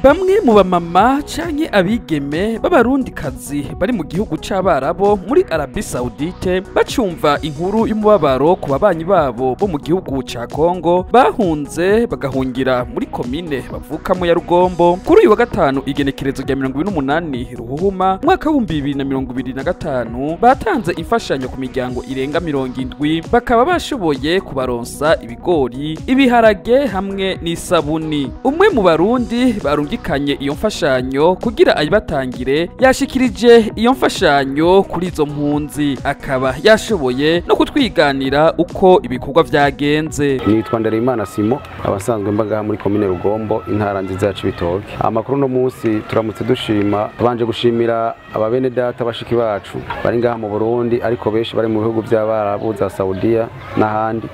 Bamwe mu bamama canke abigeme b'abarundikazi bari mu gihugu c'Abarabo muri Arabie Saoudite bacumva inkuru y'umubabaro ku babanyi babo bo mu gihugu ca Kongo bahunze bagahungira muri komine bavukamo ya Rugombo kuri uyu wa gatanu igenekerezo rya 28 Ruhuhuma mwaka wa 2025 batanze imfashanyo ku miryango irenga 70 bakaba bashoboye kubaronsa ibigori ibiharage hamwe n'isabuni. Umwe mu barundi barungikanye iyo mfashanyo kugira ayibatangire yashikirije iyo mfashanyo kuri izo mpunzi akaba yashoboye no kutwiganira uko ibikorwa vyagenze. Nitwa Nderimana Simo abasanzwe mbaga muri komine Rugombo intara nziza ya Cibitoke. Amakuru no munsi turamutse dushima banje gushimira ababene data bashiki bacu bari ngaha mu Burundi ariko benshi bari mu bihugu by'Abarabo za Saudiya n'ahandi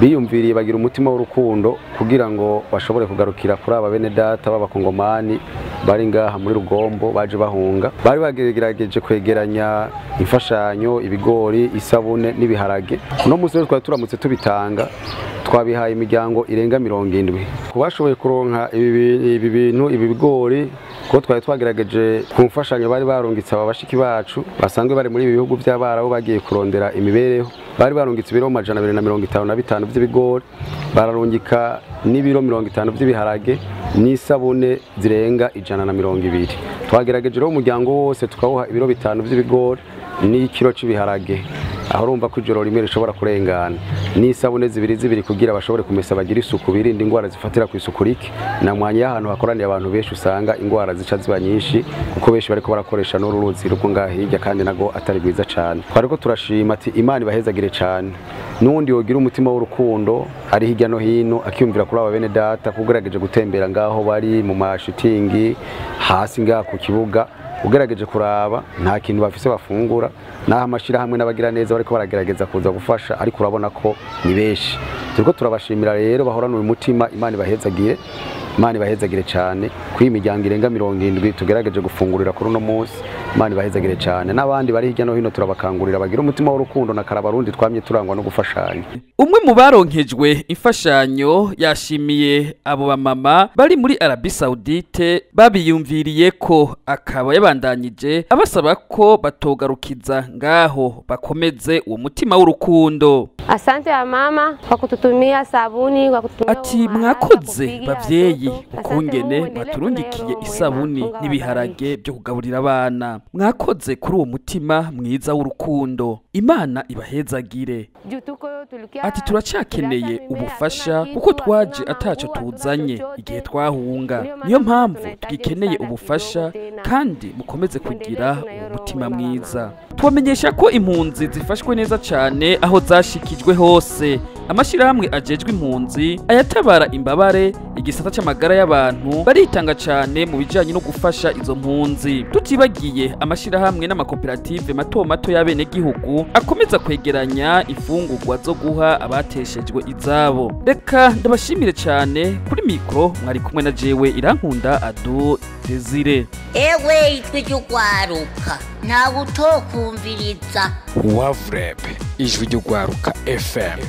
biyumviriye bagira umutima w'urukundo kugira ngo bashobore kugarukira kuri ababene data b'abakongomani bari ngaha muri Rugombo baje bahunga. Bari bagerageje kwegeranya imfashanyo ibigori isabune n'ibiharage. No munsi twari turamutse tubitanga twabihaye imiryango irenga 70 kubashoboye kuronka ibi bintu ibi bigori ko twari twagerageje ku mfashanyo bari barungitse abashiki bacu basanzwe bari muri bihugu by'Abarabo bagiye kurondera imibereho. Bari barungitse ibiro 255 by'ibigori bararungika n'ibiro 50 by'ibiharage n'isabune zirenga 120. Twagerageje rero umuryango wose tukawuha ibiro 5 by'ibigori n'ikiro cy'ibiharage aho urumva ko ijoro rimwe rishobora kurengana n'isabune zibiri kugira bashobore kumesa bagira isuku birinda ingwara zifatira ku isuku rike na mwanya y'ahantu hakoraniye abantu benshi usanga ingwara zica ziba nyinshi kuko benshi bariko barakoresha n'uruzi ruko ngahirya kandi nago atari gwiza cyane. Twariko turashima ati Imana ibahezagire cyane nundi yogira umutima w'urukundo ari hirya no hino akiyumvira kuri ababene data kugerageje gutembera ngaho bari mu mashitingi hasi ngaha ku kibuga ugerageje kuraba nta kintu bafise bafungura naho amashira hamwe n'abagira neza bariko baragerageza kuza gufasha ariko urabona ko ni benshi. Turiko turabashimira rero bahorana uyu mutima Imana ibahezagire cyane kuri imiryango irenga 70 tugerageje gufungurira kuri uno munsi. Imana ibahezagire cyane n'abandi bari hirya no hino turabakangurira bagira umutima w'urukundo na karabarundi twamye turangwa no gufashanya. Umwe mu baronkejwe imfashanyo yashimiye abo bamama bari muri Arabie Saoudite babiyumviriye ko akaba yabandanyije abasaba ko batogarukiza ngaho bakomeze uwo mutima w'urukundo. Asante ya mama kwa kututumia sabuni kwa kututumia ati mwakoze bavyeyi ukungene baturungikiye isabuni n'ibiharage byo kugaburira abana. Mwakoze kuri uwo mutima mwiza w'urukundo. Imana ibahezagire. Ati turacakeneye ubufasha kuko twaje ataco tuzanye igihe twahunga. Niyo mpamvu tugikeneye ubufasha kandi mukomeze kugira umutima mwiza. Twamenyesha ko impunzi zifashwe neza cyane aho zashikijwe hose. Amashirahamwe ajejwe impunzi ayatabara imbabare igisata c'amagara y'abantu baritanga cyane mu bijanye no gufasha izo mpunzi. Tutibagiye amashirahamwe n'amakoperative mato y'abene gihugu akomeza kwegeranya ifungurwa zo guha abateshejwe izabo. Reka ndabashimire cyane kuri mikro mwari kumwe na jewe Irankunda Ado Ziri. Ewe RY'URWARUKA nta gutokumviriza Wavrebe ijwi ry'urwaruka FM.